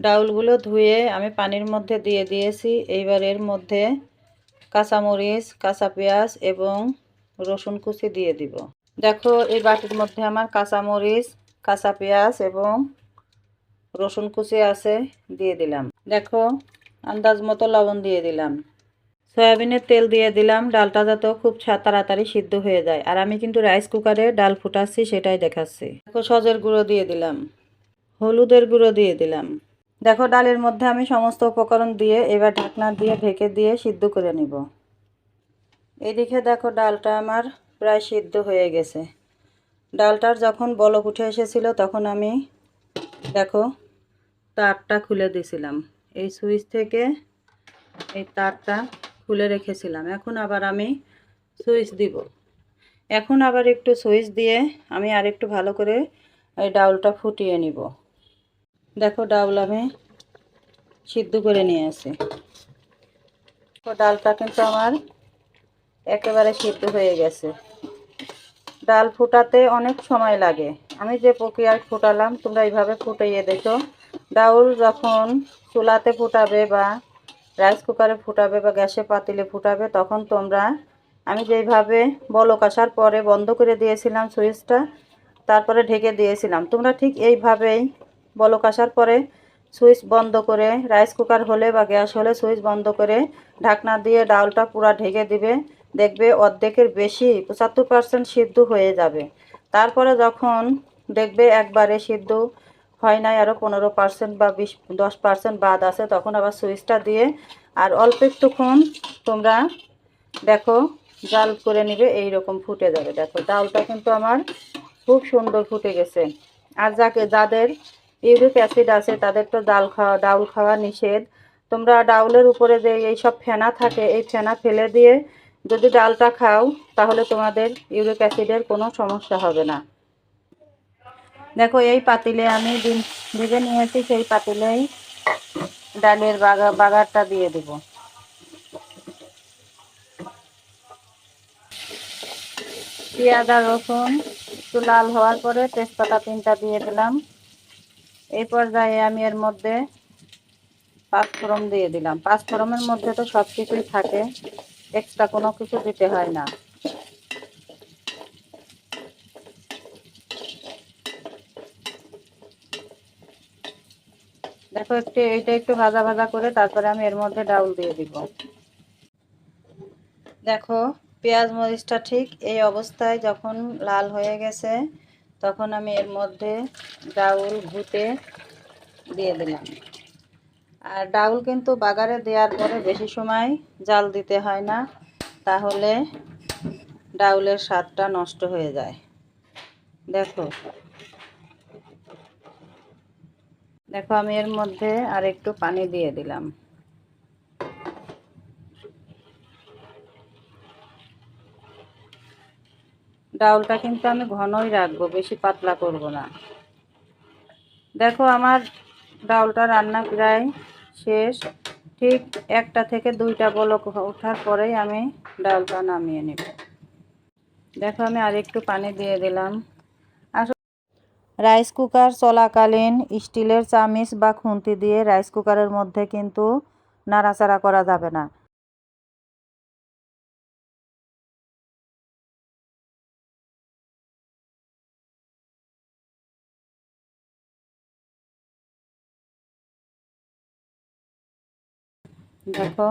ডাউলগুলো ধুয়ে আমি পানির মধ্যে দিয়ে দিয়েছি। এইবার এর মধ্যে কাঁচামরিচ, কাঁচা পেঁয়াজ এবং রসুন কুচি দিয়ে দিব। দেখো এই বাটির মধ্যে আমার কাঁচামরিচ, কাঁচা পেঁয়াজ এবং রসুন কুচি আছে, দিয়ে দিলাম। দেখো আন্দাজ মতো লবণ দিয়ে দিলাম। সয়াবিনের তেল দিয়ে দিলাম, ডালটা যাতে খুব তাড়াতাড়ি সিদ্ধ হয়ে যায়। আর আমি কিন্তু রাইস কুকারে ডাল ফুটাচ্ছি, সেটাই দেখাচ্ছি। দেখো সজের গুঁড়ো দিয়ে দিলাম, হলুদের গুঁড়ো দিয়ে দিলাম। দেখো ডালের মধ্যে আমি সমস্ত উপকরণ দিয়ে এবার ঢাকনা দিয়ে ঢেকে দিয়ে সিদ্ধ করে নিব। এদিকে দেখো ডালটা আমার প্রায় সিদ্ধ হয়ে গেছে। ডালটার যখন বলক উঠে এসেছিল তখন আমি দেখো তারটা খুলে দিয়েছিলাম। এই সুইচ থেকে এই তারটা খুলে রেখেছিলাম। এখন আবার আমি সুইচ দিব। এখন আবার একটু সুইচ দিয়ে আমি আরেকটু ভালো করে এই ডাউলটা ফুটিয়ে নিব। দেখো ডাউল আমি সিদ্ধ করে নিয়ে আসি। ডালটা কিন্তু আমার একেবারে সিদ্ধ হয়ে গেছে। ডাল ফুটাতে অনেক সময় লাগে। আমি যে প্রক্রিয়ায় ফুটালাম তোমরা এইভাবে ফুটিয়ে দেখো। ডাউল যখন চুলাতে ফুটাবে বা রাইস কুকারে ফুটাবে বা গ্যাসে পাতিলে ফুটাবে তখন তোমরা আমি যেইভাবে বলক আসার পরে বন্ধ করে দিয়েছিলাম সুইচটা, তারপরে ঢেকে দিয়েছিলাম, তোমরা ঠিক এইভাবেই বলক আসার পরে সুইচ বন্ধ করে রাইস কুকার হলে বা গ্যাস হলে সুইচ বন্ধ করে ঢাকনা দিয়ে ডাউলটা পুরো ঢেকে দিবে। দেখবে অর্ধেকের বেশি 75% সিদ্ধ হয়ে যাবে। তারপরে যখন দেখবে একবারে সিদ্ধ হয় নাই, আরও 15% বা 10% বাদ আছে, তখন আবার সুইচটা দিয়ে আর অল্প একটুক্ষণ তোমরা দেখো জাল করে নিবে। এই রকম ফুটে যাবে। দেখো ডাউলটা কিন্তু আমার খুব সুন্দর ফুটে গেছে। আর যাদের ইউরিক অ্যাসিড আছে তাদের তো ডাউল খাওয়া নিষেধ। তোমরা ডাউলের উপরে যে এইসব ফেনা থাকে এই ফেনা ফেলে দিয়ে যদি ডালটা খাও তাহলে তোমাদের ইউরিক অ্যাসিডের কোনো সমস্যা হবে না। দেখো এই পাতিলে আমি ভেজে নিয়েছি, সেই পাতিলেই ডালের বাগারটা দিয়ে দেব। পেঁয়াজ আর রসুন একটু লাল হওয়ার পরে তেজপাতা 3টা দিয়ে দিলাম। এই পর্যায়ে আমি এর মধ্যে পাঁচফোড়ন দিয়ে দিলাম। পাঁচফোড়নের মধ্যে তো সব কিছুই থাকে, এক্সট্রা কোনো কিছু দিতে হয় না। দেখো এইটা একটু ভাজা ভাজা করে তারপরে আমি এর মধ্যে ডাউল দিয়ে দিব। দেখো পেঁয়াজ মরিচটা ঠিক এই অবস্থায় যখন লাল হয়ে গেছে তখন আমি এর মধ্যে ডাউল ঘুটে দিয়ে দিলাম। আর ডাউল কিন্তু বাগারে দেওয়ার পরে বেশি সময় জাল দিতে হয় না, তাহলে ডাউলের স্বাদটা নষ্ট হয়ে যায়। দেখো দেখো আমি এর মধ্যে আর একটু পানি দিয়ে দিলাম। ডাউলটা কিন্তু আমি ঘনই রাখবো, বেশি পাতলা করব না। দেখো আমার ডাউলটা রান্না প্রায় শেষ। ঠিক 1টা থেকে 2টা বলক ওঠার পরেই আমি ডাউলটা নামিয়ে নেব। দেখো আমি আর একটু পানি দিয়ে দিলাম। রাইস কুকার চলাকালীন স্টিলের চামিচ বা খুন্তি দিয়ে রাইস কুকারের মধ্যে কিন্তু নাড়াচাড়া করা যাবে না। দেখো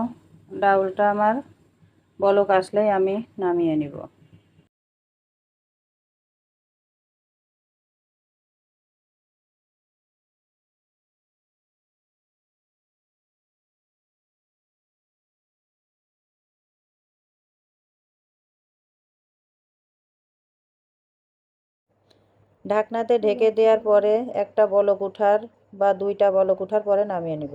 ডাউলটা আমার বলক আসলেই আমি নামিয়ে নিব। ঢাকনাতে ঢেকে দেওয়ার পরে একটা বলক উঠার বা 2টা বলক উঠার পরে নামিয়ে নিব।